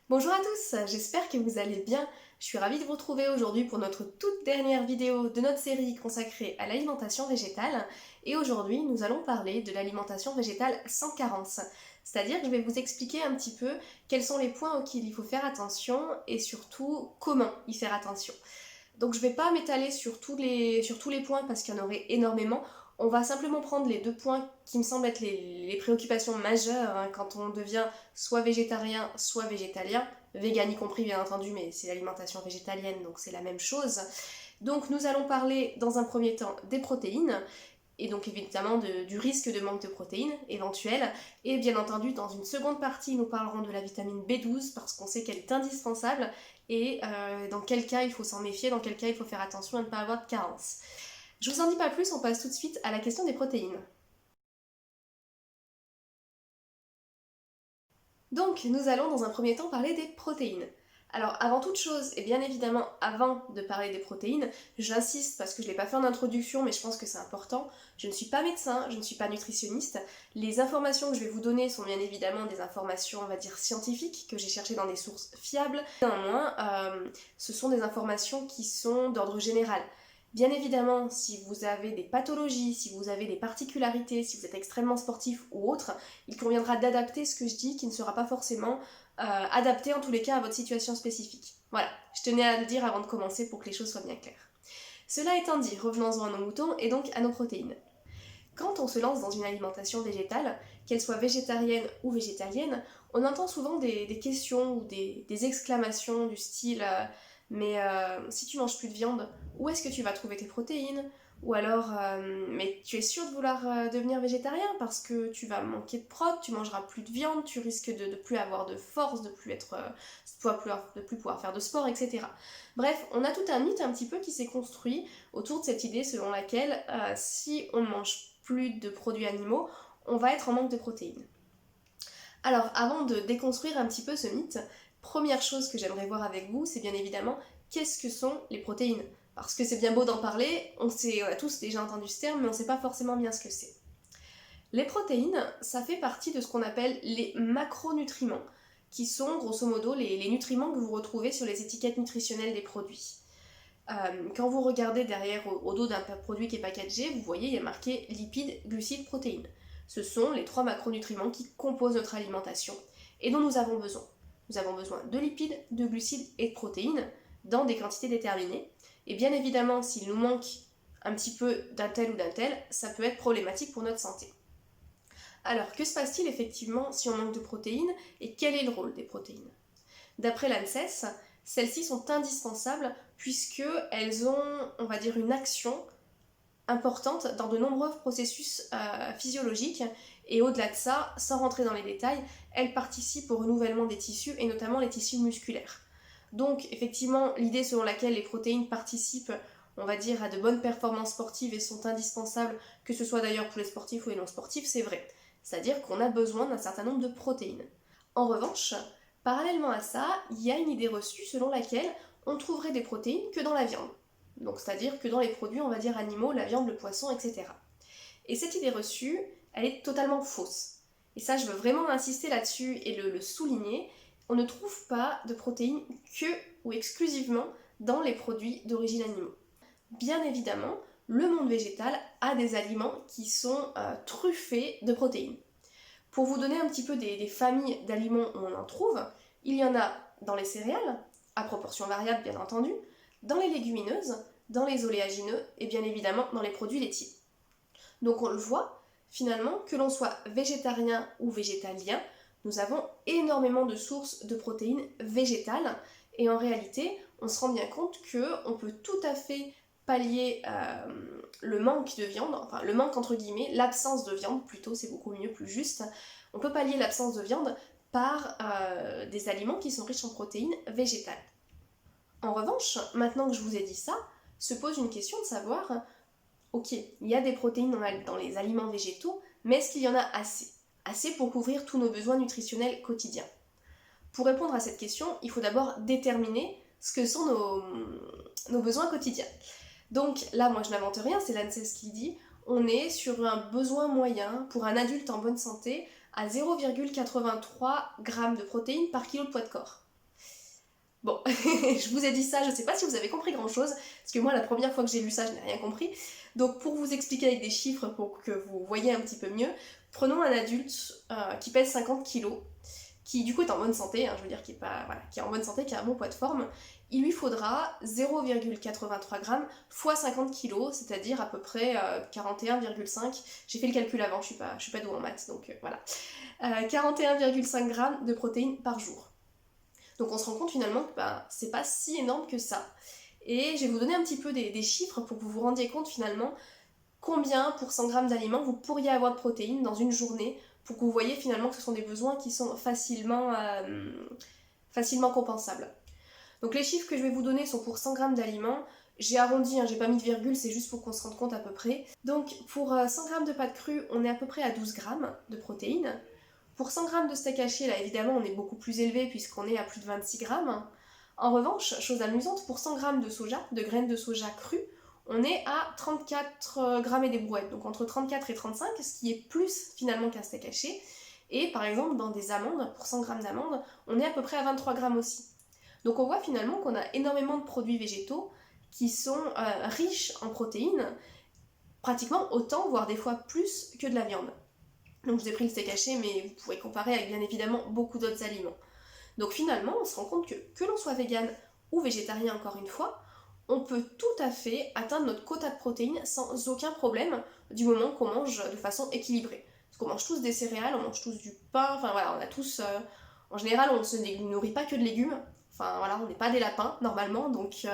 Bonjour à tous, j'espère que vous allez bien. Je suis ravie de vous retrouver aujourd'hui pour notre toute dernière vidéo de notre série consacrée à l'alimentation végétale. Et aujourd'hui, nous allons parler de l'alimentation végétale sans carence. C'est-à-dire que je vais vous expliquer un petit peu quels sont les points auxquels il faut faire attention et surtout comment y faire attention. Donc je ne vais pas m'étaler sur tous les points parce qu'il y en aurait énormément. On va simplement prendre les deux points qui me semblent être les préoccupations majeures quand on devient soit végétarien, soit végétalien. Vegan y compris bien entendu, mais c'est l'alimentation végétalienne, donc c'est la même chose. Donc nous allons parler dans un premier temps des protéines, et donc évidemment du risque de manque de protéines éventuel. Et bien entendu, dans une seconde partie, nous parlerons de la vitamine B12 parce qu'on sait qu'elle est indispensable et dans quel cas il faut s'en méfier, dans quel cas il faut faire attention à ne pas avoir de carence. Je vous en dis pas plus, on passe tout de suite à la question des protéines. Donc, nous allons dans un premier temps parler des protéines. Alors, avant toute chose, et bien évidemment avant de parler des protéines, j'insiste parce que je ne l'ai pas fait en introduction, mais je pense que c'est important, je ne suis pas médecin, je ne suis pas nutritionniste. Les informations que je vais vous donner sont bien évidemment des informations, on va dire, scientifiques, que j'ai cherchées dans des sources fiables. Néanmoins, ce sont des informations qui sont d'ordre général. Bien évidemment, si vous avez des pathologies, si vous avez des particularités, si vous êtes extrêmement sportif ou autre, il conviendra d'adapter ce que je dis qui ne sera pas forcément adapté en tous les cas à votre situation spécifique. Voilà, je tenais à le dire avant de commencer pour que les choses soient bien claires. Cela étant dit, revenons-en à nos moutons et donc à nos protéines. Quand on se lance dans une alimentation végétale, qu'elle soit végétarienne ou végétalienne, on entend souvent des questions ou des exclamations du style mais si tu manges plus de viande, où est-ce que tu vas trouver tes protéines? Ou alors, mais tu es sûr de vouloir devenir végétarien parce que tu vas manquer de prot, tu mangeras plus de viande, tu risques de ne plus avoir de force, de plus être, de plus pouvoir faire de sport, etc. Bref, on a tout un mythe un petit peu qui s'est construit autour de cette idée selon laquelle si on ne mange plus de produits animaux, on va être en manque de protéines. Alors, avant de déconstruire un petit peu ce mythe, première chose que j'aimerais voir avec vous, c'est bien évidemment qu'est-ce que sont les protéines. Parce que c'est bien beau d'en parler, on a tous déjà entendu ce terme, mais on ne sait pas forcément bien ce que c'est. Les protéines, ça fait partie de ce qu'on appelle les macronutriments, qui sont grosso modo les nutriments que vous retrouvez sur les étiquettes nutritionnelles des produits. Quand vous regardez derrière au dos d'un produit qui est packagé, vous voyez, il y a marqué lipides, glucides, protéines. Ce sont les trois macronutriments qui composent notre alimentation et dont nous avons besoin. Nous avons besoin de lipides, de glucides et de protéines dans des quantités déterminées. Et bien évidemment, s'il nous manque un petit peu d'un tel ou d'un tel, ça peut être problématique pour notre santé. Alors, que se passe-t-il effectivement si on manque de protéines et quel est le rôle des protéines? D'après l'ANSES, celles-ci sont indispensables puisqu'elles ont, on va dire, une action importante dans de nombreux processus physiologiques et au-delà de ça, sans rentrer dans les détails, elles participent au renouvellement des tissus et notamment les tissus musculaires. Donc effectivement, l'idée selon laquelle les protéines participent, on va dire, à de bonnes performances sportives et sont indispensables, que ce soit d'ailleurs pour les sportifs ou les non sportifs, c'est vrai. C'est-à-dire qu'on a besoin d'un certain nombre de protéines. En revanche, parallèlement à ça, il y a une idée reçue selon laquelle on trouverait des protéines que dans la viande. Donc c'est-à-dire que dans les produits, on va dire animaux, la viande, le poisson, etc. Et cette idée reçue, elle est totalement fausse. Et ça, je veux vraiment insister là-dessus et le souligner. On ne trouve pas de protéines que ou exclusivement dans les produits d'origine animaux. Bien évidemment, le monde végétal a des aliments qui sont truffés de protéines. Pour vous donner un petit peu des familles d'aliments où on en trouve, il y en a dans les céréales, à proportion variable bien entendu, dans les légumineuses, dans les oléagineux et bien évidemment dans les produits laitiers. Donc on le voit, finalement, que l'on soit végétarien ou végétalien, nous avons énormément de sources de protéines végétales et en réalité, on se rend bien compte qu'on peut tout à fait pallier le manque de viande, enfin le manque entre guillemets, l'absence de viande plutôt, c'est beaucoup mieux, plus juste. On peut pallier l'absence de viande par des aliments qui sont riches en protéines végétales. En revanche, maintenant que je vous ai dit ça, se pose une question de savoir, ok, il y a des protéines dans les aliments végétaux, mais est-ce qu'il y en a assez? Assez pour couvrir tous nos besoins nutritionnels quotidiens. Pour répondre à cette question, il faut d'abord déterminer ce que sont nos besoins quotidiens. Donc là, moi je n'invente rien, c'est l'ANSES qui dit, on est sur un besoin moyen pour un adulte en bonne santé à 0,83 g de protéines par kilo de poids de corps. Bon, je vous ai dit ça, je sais pas si vous avez compris grand chose, parce que moi la première fois que j'ai lu ça, je n'ai rien compris. Donc pour vous expliquer avec des chiffres, pour que vous voyez un petit peu mieux, prenons un adulte qui pèse 50 kilos, qui du coup est en bonne santé, hein, je veux dire qui est, pas, voilà, qui est en bonne santé, qui a un bon poids de forme, il lui faudra 0,83 grammes fois 50 kilos, c'est-à-dire à peu près 41,5. J'ai fait le calcul avant, je suis pas douée en maths, donc voilà. 41,5 grammes de protéines par jour. Donc on se rend compte finalement que c'est pas si énorme que ça. Et je vais vous donner un petit peu des chiffres pour que vous vous rendiez compte finalement combien pour 100 grammes d'aliments vous pourriez avoir de protéines dans une journée, pour que vous voyez finalement que ce sont des besoins qui sont facilement compensables. Donc les chiffres que je vais vous donner sont pour 100 grammes d'aliments. J'ai arrondi, hein, j'ai pas mis de virgule, c'est juste pour qu'on se rende compte à peu près. Donc pour 100 grammes de pâtes crues, on est à peu près à 12 grammes de protéines. Pour 100 grammes de steak haché, là évidemment on est beaucoup plus élevé puisqu'on est à plus de 26 grammes. En revanche, chose amusante, pour 100 grammes de soja, de graines de soja crues, on est à 34 grammes et des brouettes, donc entre 34 et 35, ce qui est plus finalement qu'un steak haché. Et par exemple, dans des amandes, pour 100 grammes d'amandes, on est à peu près à 23 grammes aussi. Donc on voit finalement qu'on a énormément de produits végétaux qui sont riches en protéines, pratiquement autant, voire des fois plus que de la viande. Donc je vous ai pris le steak haché, mais vous pourrez comparer avec bien évidemment beaucoup d'autres aliments. Donc finalement, on se rend compte que l'on soit vegan ou végétarien encore une fois, on peut tout à fait atteindre notre quota de protéines sans aucun problème du moment qu'on mange de façon équilibrée. Parce qu'on mange tous des céréales, on mange tous du pain, enfin voilà, on a tous... en général, on ne se nourrit pas que de légumes, enfin voilà, on n'est pas des lapins normalement, donc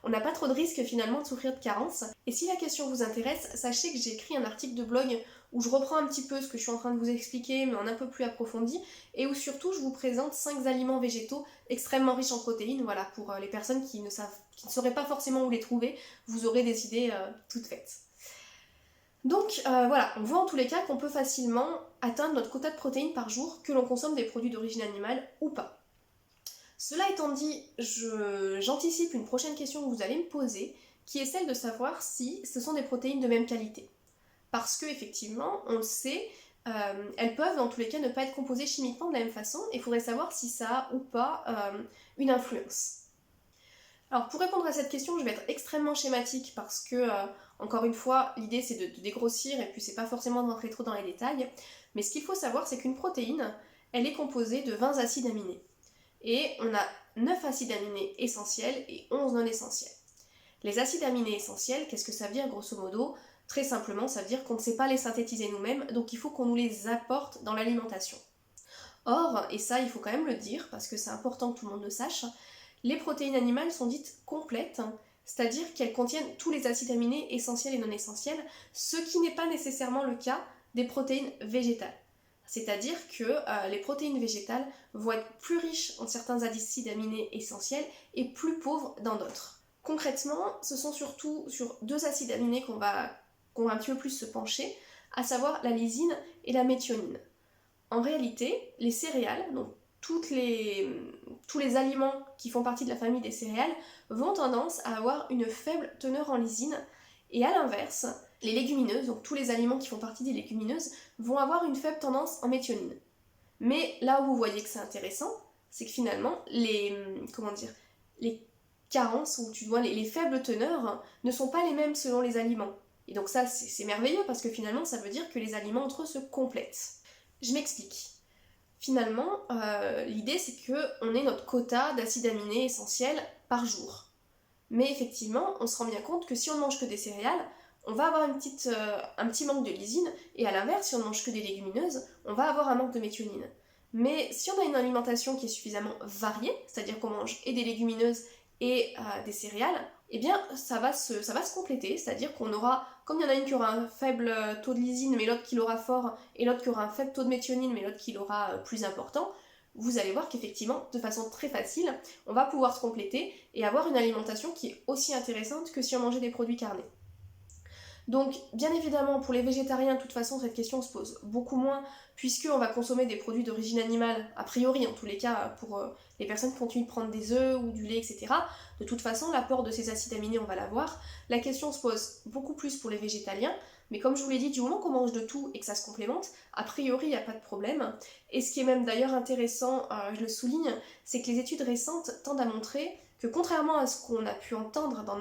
on n'a pas trop de risque finalement de souffrir de carence. Et si la question vous intéresse, sachez que j'ai écrit un article de blog où je reprends un petit peu ce que je suis en train de vous expliquer, mais en un peu plus approfondi, et où surtout je vous présente 5 aliments végétaux extrêmement riches en protéines, voilà, pour les personnes qui ne sauraient pas forcément où les trouver, vous aurez des idées toutes faites. Donc voilà, on voit en tous les cas qu'on peut facilement atteindre notre quota de protéines par jour, que l'on consomme des produits d'origine animale ou pas. Cela étant dit, j'anticipe une prochaine question que vous allez me poser, qui est celle de savoir si ce sont des protéines de même qualité. Parce que effectivement, on le sait, elles peuvent dans tous les cas ne pas être composées chimiquement de la même façon, et il faudrait savoir si ça a ou pas une influence. Alors pour répondre à cette question, je vais être extrêmement schématique parce que, encore une fois, l'idée c'est de dégrossir et puis c'est pas forcément d'entrer trop dans les détails. Mais ce qu'il faut savoir, c'est qu'une protéine, elle est composée de 20 acides aminés. Et on a 9 acides aminés essentiels et 11 non essentiels. Les acides aminés essentiels, qu'est-ce que ça veut dire grosso modo ? Très simplement, ça veut dire qu'on ne sait pas les synthétiser nous-mêmes, donc il faut qu'on nous les apporte dans l'alimentation. Or, et ça il faut quand même le dire, parce que c'est important que tout le monde le sache, les protéines animales sont dites complètes, c'est-à-dire qu'elles contiennent tous les acides aminés essentiels et non essentiels, ce qui n'est pas nécessairement le cas des protéines végétales. C'est-à-dire que les protéines végétales vont être plus riches en certains acides aminés essentiels et plus pauvres dans d'autres. Concrètement, ce sont surtout sur 2 acides aminés qu'on va un petit peu plus se pencher, à savoir la lysine et la méthionine. En réalité, les céréales, donc tous les aliments qui font partie de la famille des céréales, vont tendance à avoir une faible teneur en lysine, et à l'inverse, les légumineuses, donc tous les aliments qui font partie des légumineuses, vont avoir une faible tendance en méthionine. Mais là où vous voyez que c'est intéressant, c'est que finalement, les carences, ou les faibles teneurs, ne sont pas les mêmes selon les aliments. Et donc ça, c'est merveilleux parce que finalement, ça veut dire que les aliments entre eux se complètent. Je m'explique. Finalement, l'idée c'est qu'on ait notre quota d'acides aminés essentiels par jour. Mais effectivement, on se rend bien compte que si on ne mange que des céréales, on va avoir un petit manque de lysine, et à l'inverse, si on ne mange que des légumineuses, on va avoir un manque de méthionine. Mais si on a une alimentation qui est suffisamment variée, c'est-à-dire qu'on mange et des légumineuses et des céréales, eh bien ça va se compléter, c'est-à-dire qu'on aura, comme il y en a une qui aura un faible taux de lysine mais l'autre qui l'aura fort, et l'autre qui aura un faible taux de méthionine mais l'autre qui l'aura plus important, vous allez voir qu'effectivement, de façon très facile, on va pouvoir se compléter et avoir une alimentation qui est aussi intéressante que si on mangeait des produits carnés. Donc, bien évidemment, pour les végétariens, de toute façon, cette question se pose beaucoup moins, puisqu'on va consommer des produits d'origine animale, a priori, en tous les cas, pour les personnes qui continuent de prendre des œufs ou du lait, etc. De toute façon, l'apport de ces acides aminés, on va l'avoir. La question se pose beaucoup plus pour les végétaliens, Mais comme je vous l'ai dit, du moment qu'on mange de tout et que ça se complémente, a priori il n'y a pas de problème. Et ce qui est même d'ailleurs intéressant, je le souligne, c'est que les études récentes tendent à montrer que contrairement à ce qu'on a pu entendre pendant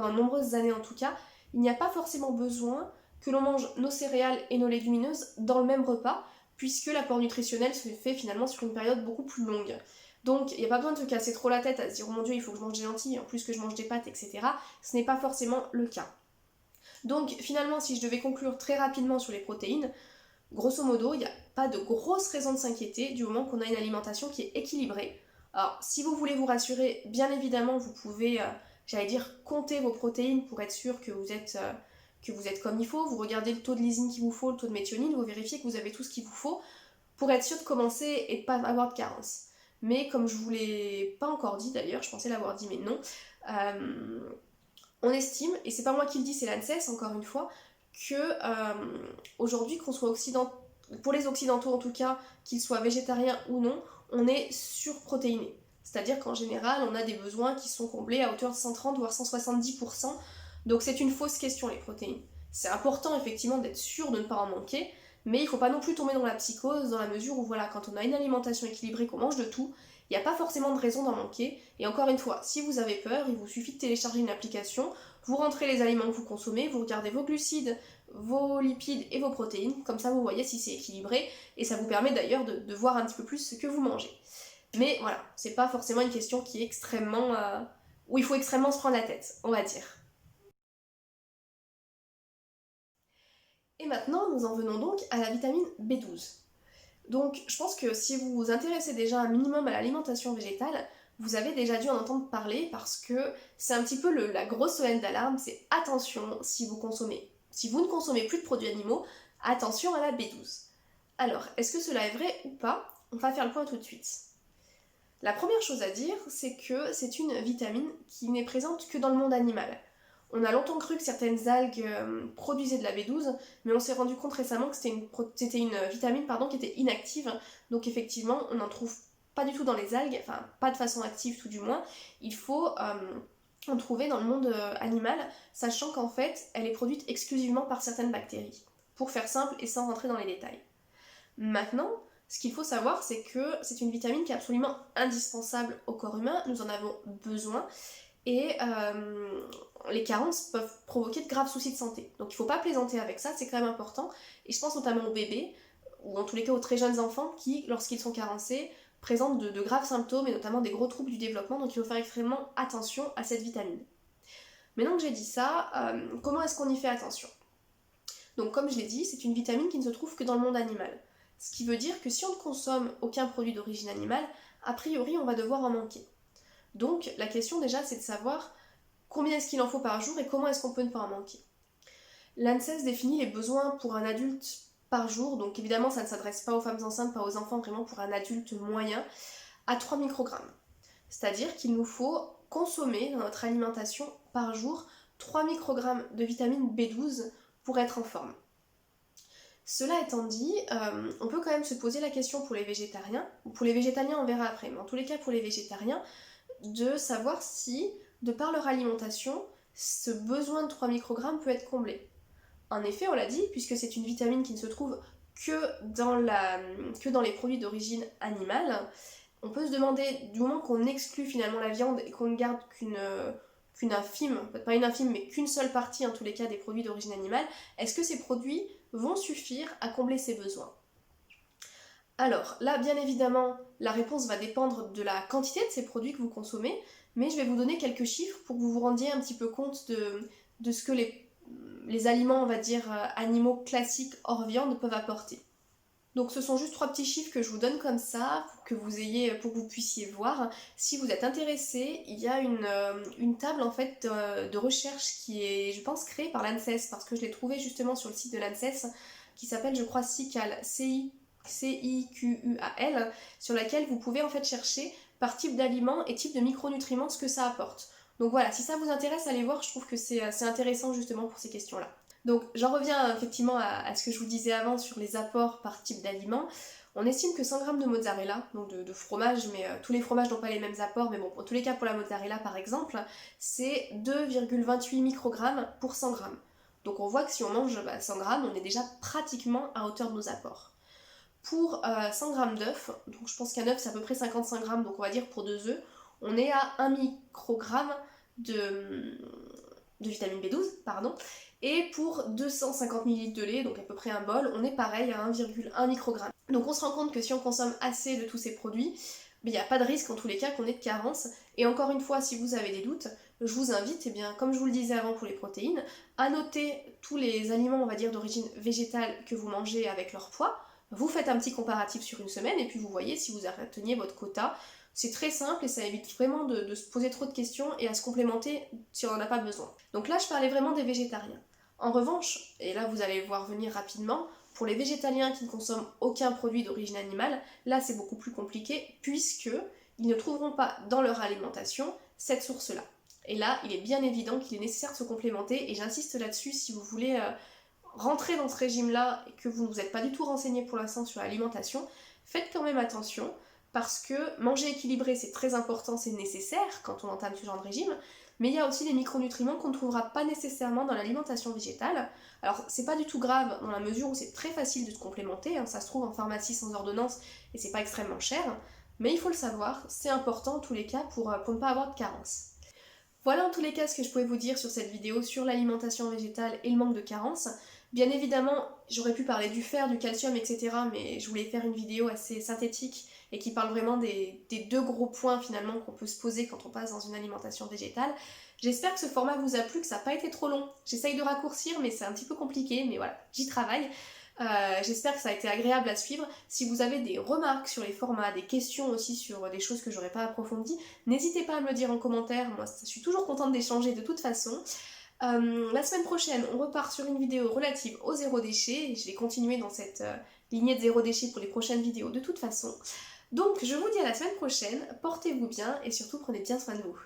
de nombreuses années en tout cas, il n'y a pas forcément besoin que l'on mange nos céréales et nos légumineuses dans le même repas, puisque l'apport nutritionnel se fait finalement sur une période beaucoup plus longue. Donc il n'y a pas besoin de se casser trop la tête à se dire oh mon dieu il faut que je mange des lentilles, en plus que je mange des pâtes, etc. Ce n'est pas forcément le cas. Donc finalement si je devais conclure très rapidement sur les protéines, grosso modo il n'y a pas de grosse raison de s'inquiéter du moment qu'on a une alimentation qui est équilibrée. Alors si vous voulez vous rassurer, bien évidemment vous pouvez, compter vos protéines pour être sûr que vous êtes comme il faut, vous regardez le taux de lysine qu'il vous faut, le taux de méthionine, vous vérifiez que vous avez tout ce qu'il vous faut pour être sûr de commencer et de pas avoir de carence. Mais comme je vous l'ai pas encore dit d'ailleurs, je pensais l'avoir dit mais non, on estime, et c'est pas moi qui le dis, c'est l'ANSES encore une fois, que aujourd'hui qu'on soit pour les occidentaux en tout cas, qu'ils soient végétariens ou non, on est surprotéiné. C'est-à-dire qu'en général, on a des besoins qui sont comblés à hauteur de 130 voire 170%. Donc c'est une fausse question les protéines. C'est important effectivement d'être sûr de ne pas en manquer, mais il ne faut pas non plus tomber dans la psychose dans la mesure où voilà, quand on a une alimentation équilibrée, qu'on mange de tout, il n'y a pas forcément de raison d'en manquer. Et encore une fois, si vous avez peur, il vous suffit de télécharger une application, vous rentrez les aliments que vous consommez, vous regardez vos glucides, vos lipides et vos protéines, comme ça vous voyez si c'est équilibré, et ça vous permet d'ailleurs de voir un petit peu plus ce que vous mangez. Mais voilà, c'est pas forcément une question qui est extrêmement... où il faut extrêmement se prendre la tête, on va dire. Et maintenant, nous en venons donc à la vitamine B12. Donc, je pense que si vous vous intéressez déjà un minimum à l'alimentation végétale, vous avez déjà dû en entendre parler parce que c'est un petit peu la grosse sonnette d'alarme, c'est attention si vous ne consommez plus de produits animaux, attention à la B12. Alors, est-ce que cela est vrai ou pas? On va faire le point tout de suite. La première chose à dire, c'est que c'est une vitamine qui n'est présente que dans le monde animal. On a longtemps cru que certaines algues produisaient de la B12, mais on s'est rendu compte récemment que c'était une vitamine qui était inactive. Donc effectivement, on n'en trouve pas du tout dans les algues, enfin pas de façon active tout du moins. Il faut en trouver dans le monde animal, sachant qu'en fait, elle est produite exclusivement par certaines bactéries. Pour faire simple et sans rentrer dans les détails. Maintenant, ce qu'il faut savoir, c'est que c'est une vitamine qui est absolument indispensable au corps humain, nous en avons besoin, et les carences peuvent provoquer de graves soucis de santé. Donc il ne faut pas plaisanter avec ça, c'est quand même important, et je pense notamment aux bébés, ou en tous les cas aux très jeunes enfants qui, lorsqu'ils sont carencés, présentent de graves symptômes, et notamment des gros troubles du développement, donc il faut faire extrêmement attention à cette vitamine. Maintenant que j'ai dit ça, comment est-ce qu'on y fait attention? Donc comme je l'ai dit, c'est une vitamine qui ne se trouve que dans le monde animal. Ce qui veut dire que si on ne consomme aucun produit d'origine animale, a priori on va devoir en manquer. Donc la question déjà c'est de savoir combien est-ce qu'il en faut par jour et comment est-ce qu'on peut ne pas en manquer. L'ANSES définit les besoins pour un adulte par jour, donc évidemment ça ne s'adresse pas aux femmes enceintes, pas aux enfants, vraiment pour un adulte moyen, à 3 microgrammes. C'est-à-dire qu'il nous faut consommer dans notre alimentation par jour 3 microgrammes de vitamine B12 pour être en forme. Cela étant dit, on peut quand même se poser la question pour les végétariens, ou pour les végétaliens on verra après, mais en tous les cas pour les végétariens, de savoir si, de par leur alimentation, ce besoin de 3 microgrammes peut être comblé. En effet, on l'a dit, puisque c'est une vitamine qui ne se trouve que dans les produits d'origine animale, on peut se demander, du moment qu'on exclut finalement la viande et qu'on ne garde qu'une infime, peut-être pas une infime, mais qu'une seule partie en tous les cas des produits d'origine animale, est-ce que ces produits vont suffire à combler ces besoins? Alors là, bien évidemment, la réponse va dépendre de la quantité de ces produits que vous consommez, mais je vais vous donner quelques chiffres pour que vous vous rendiez un petit peu compte de ce que les aliments, on va dire, animaux classiques hors viande peuvent apporter. Donc ce sont juste 3 petits chiffres que je vous donne comme ça, pour que vous puissiez voir. Si vous êtes intéressé, il y a une table en fait de recherche qui est, je pense, créée par l'ANSES, parce que je l'ai trouvée justement sur le site de l'ANSES, qui s'appelle, je crois, CIQUAL, CIQUAL, sur laquelle vous pouvez en fait chercher par type d'aliment et type de micronutriments ce que ça apporte. Donc voilà, si ça vous intéresse, allez voir, je trouve que c'est intéressant justement pour ces questions-là. Donc j'en reviens effectivement à ce que je vous disais avant sur les apports par type d'aliment. On estime que 100 g de mozzarella, donc de fromage, mais tous les fromages n'ont pas les mêmes apports, mais bon, en tous les cas pour la mozzarella par exemple, c'est 2,28 microgrammes pour 100 g. Donc on voit que si on mange 100 grammes, on est déjà pratiquement à hauteur de nos apports. Pour 100 grammes d'œufs, donc je pense qu'un œuf c'est à peu près 55 grammes, donc on va dire pour 2 œufs, on est à 1 microgramme de vitamine B12, pardon. Et pour 250 ml de lait, donc à peu près un bol, on est pareil à 1,1 microgramme. Donc on se rend compte que si on consomme assez de tous ces produits, il n'y a pas de risque en tous les cas qu'on ait de carence. Et encore une fois, si vous avez des doutes, je vous invite, comme je vous le disais avant pour les protéines, à noter tous les aliments, on va dire, d'origine végétale que vous mangez avec leur poids. Vous faites un petit comparatif sur une semaine et puis vous voyez si vous atteignez votre quota. C'est très simple et ça évite vraiment de se poser trop de questions et à se complémenter si on n'en a pas besoin. Donc là, je parlais vraiment des végétariens. En revanche, et là vous allez voir venir rapidement, pour les végétaliens qui ne consomment aucun produit d'origine animale, là c'est beaucoup plus compliqué puisque ils ne trouveront pas dans leur alimentation cette source-là. Et là, il est bien évident qu'il est nécessaire de se complémenter et j'insiste là-dessus si vous voulez rentrer dans ce régime-là et que vous ne vous êtes pas du tout renseigné pour l'instant sur l'alimentation, faites quand même attention parce que manger équilibré c'est très important, c'est nécessaire quand on entame ce genre de régime, mais il y a aussi des micronutriments qu'on ne trouvera pas nécessairement dans l'alimentation végétale. Alors c'est pas du tout grave dans la mesure où c'est très facile de se complémenter, ça se trouve en pharmacie sans ordonnance et c'est pas extrêmement cher, mais il faut le savoir, c'est important en tous les cas pour ne pas avoir de carence. Voilà en tous les cas ce que je pouvais vous dire sur cette vidéo sur l'alimentation végétale et le manque de carence. Bien évidemment, j'aurais pu parler du fer, du calcium, etc. mais je voulais faire une vidéo assez synthétique et qui parle vraiment des deux gros points finalement qu'on peut se poser quand on passe dans une alimentation végétale. J'espère que ce format vous a plu, que ça n'a pas été trop long. J'essaye de raccourcir mais c'est un petit peu compliqué, mais voilà, j'y travaille. J'espère que ça a été agréable à suivre. Si vous avez des remarques sur les formats, des questions aussi sur des choses que j'aurais pas approfondies, n'hésitez pas à me le dire en commentaire, moi je suis toujours contente d'échanger de toute façon. La semaine prochaine, on repart sur une vidéo relative au zéro déchet, et je vais continuer dans cette lignée de zéro déchet pour les prochaines vidéos de toute façon. Donc je vous dis à la semaine prochaine, portez-vous bien et surtout prenez bien soin de vous.